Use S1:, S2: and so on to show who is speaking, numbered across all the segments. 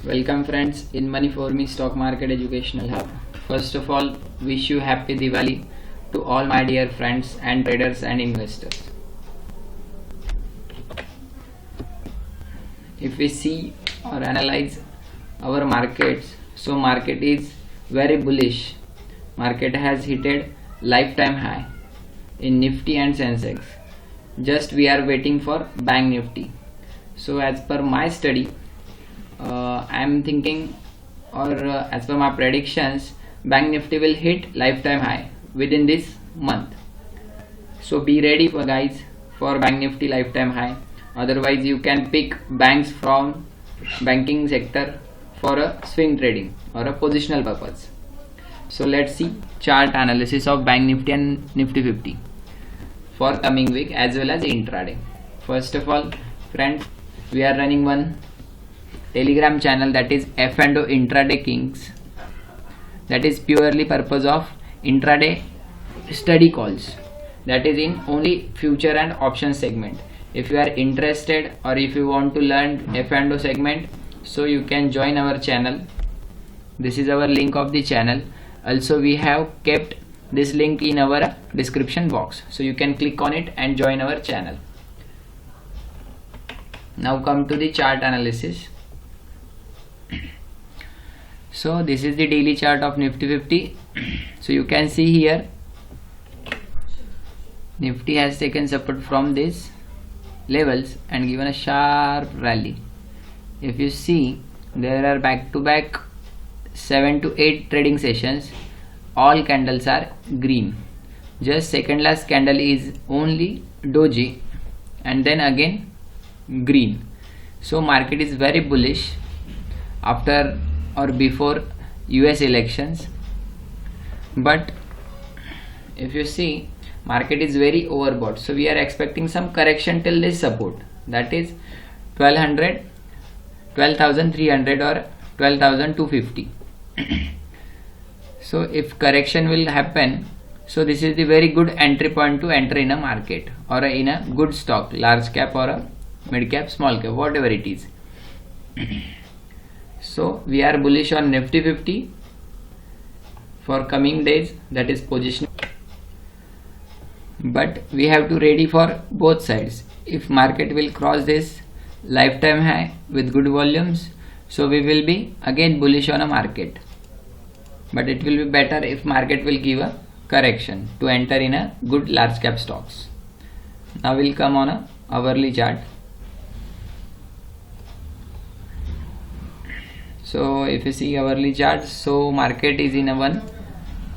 S1: Welcome friends in Money for Me Stock Market Educational Hub. First of all, wish you happy Diwali to all my dear friends and traders and investors. If we see or analyze our markets, so market is very bullish. Market has hit lifetime high in Nifty and Sensex. Just we are waiting for Bank Nifty. So as per my study, I am thinking as per my predictions, Bank Nifty will hit lifetime high within this month. So be ready for guys for Bank Nifty lifetime high. Otherwise you can pick banks from banking sector for a swing trading or a positional purpose. So let's see chart analysis of Bank Nifty and Nifty 50 for coming week as well as intraday. First of all, friends, we are running one Telegram channel, that is F&O Intraday Kings. That is purely purpose of intraday study calls. That is in only future and option segment. If you are interested or if you want to learn F&O segment, so you can join our channel. This is our link of the channel. Also we have kept this link in our description box, so you can click on it and join our channel. Now come to the chart analysis. So this is the daily chart of Nifty 50. So you can see here Nifty has taken support from these levels and given a sharp rally. If you see, there are back to back 7 to 8 trading sessions. All candles are green. Just second last candle is only doji and then again green. So market is very bullish after or before US elections. But if you see, market is very overbought. So we are expecting some correction till this support, that is 1200, 12,300 or 12,250. So if correction will happen, so this is the very good entry point to enter in a market or in a good stock, large cap or a mid cap, small cap, whatever it is. So we are bullish on Nifty 50 for coming days, that is position. But we have to ready for both sides. If market will cross this lifetime high with good volumes, so we will be again bullish on a market. But it will be better if market will give a correction to enter in a good large cap stocks. Now we'll come on a hourly chart. So if you see hourly chart, so market is in a one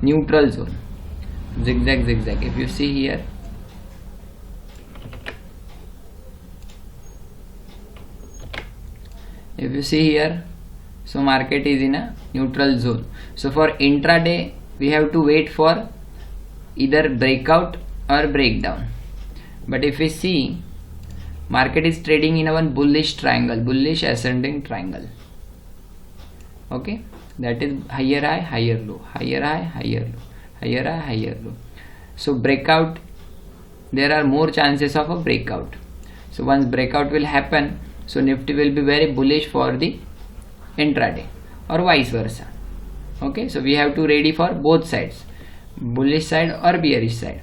S1: neutral zone, zigzag. If you see here, so market is in a neutral zone. So for intraday we have to wait for either breakout or breakdown. But if we see, market is trading in a one bullish triangle, bullish ascending triangle. Okay, that is higher high, higher low, higher high, higher low, higher high, higher low. So breakout, there are more chances of a breakout. So once breakout will happen, so Nifty will be very bullish for the intraday or vice versa. Okay, so we have to ready for both sides, bullish side or bearish side.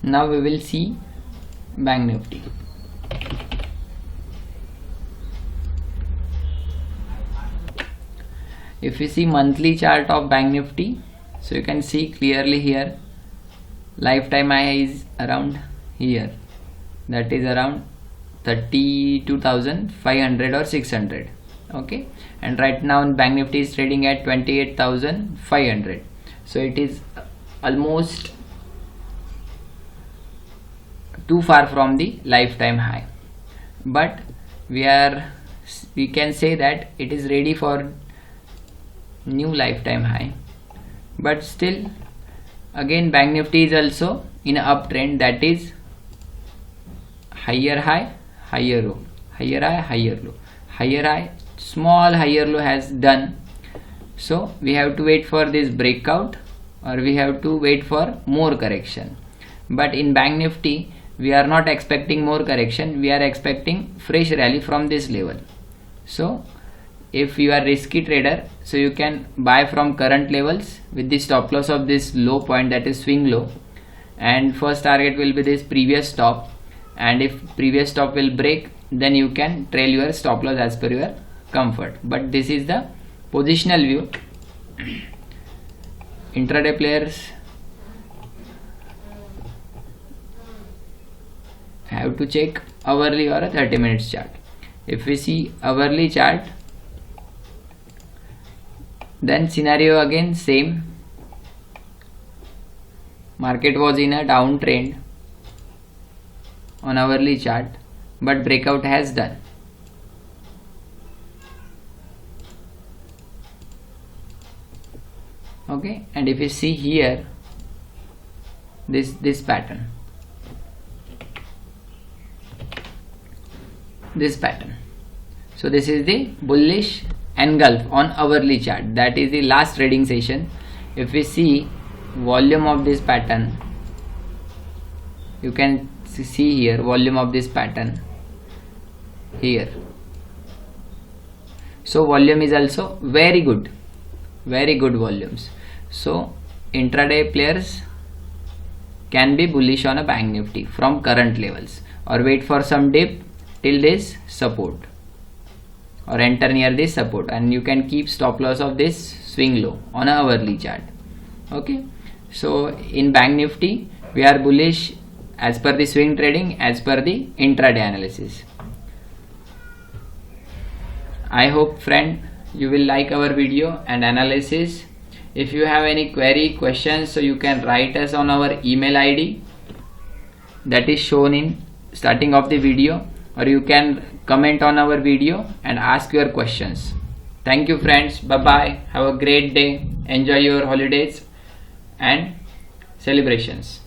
S1: Now we will see Bank Nifty. If you see monthly chart of Bank Nifty, so you can see clearly here lifetime high is around here, that is around 32,500 or 600. Okay, and right now Bank Nifty is trading at 28,500. So it is almost too far from the lifetime high, but we can say that it is ready for new lifetime high. But still again Bank Nifty is also in an uptrend, that is higher high, higher low, higher high, higher low, higher high, small higher low has done. So we have to wait for this breakout or we have to wait for more correction. But in Bank Nifty we are not expecting more correction, we are expecting fresh rally from this level. So if you are risky trader, so you can buy from current levels with the stop loss of this low point, that is swing low, and first target will be this previous stop, and if previous stop will break, then you can trail your stop loss as per your comfort. But this is the positional view. Intraday players have to check hourly or a 30 minutes chart. If we see hourly chart, then scenario again same. Market was in a downtrend on hourly chart, but breakout has done. Okay, and if you see here, this pattern, so this is the bullish engulf on hourly chart. That is the last trading session. If we see volume of this pattern, you can see here volume of this pattern here. So volume is also very good volumes. So intraday players can be bullish on a bank nifty from current levels, or wait for some dip till this support, or enter near this support, and you can keep stop loss of this swing low on a hourly chart. Okay, so in bank nifty we are bullish as per the swing trading, as per the intraday analysis. I hope friend you will like our video and analysis. If you have any query, questions, so you can write us on our email ID that is shown in starting of the video, or you can comment on our video and ask your questions. Thank you friends. Bye bye. Have a great day. Enjoy your holidays and celebrations.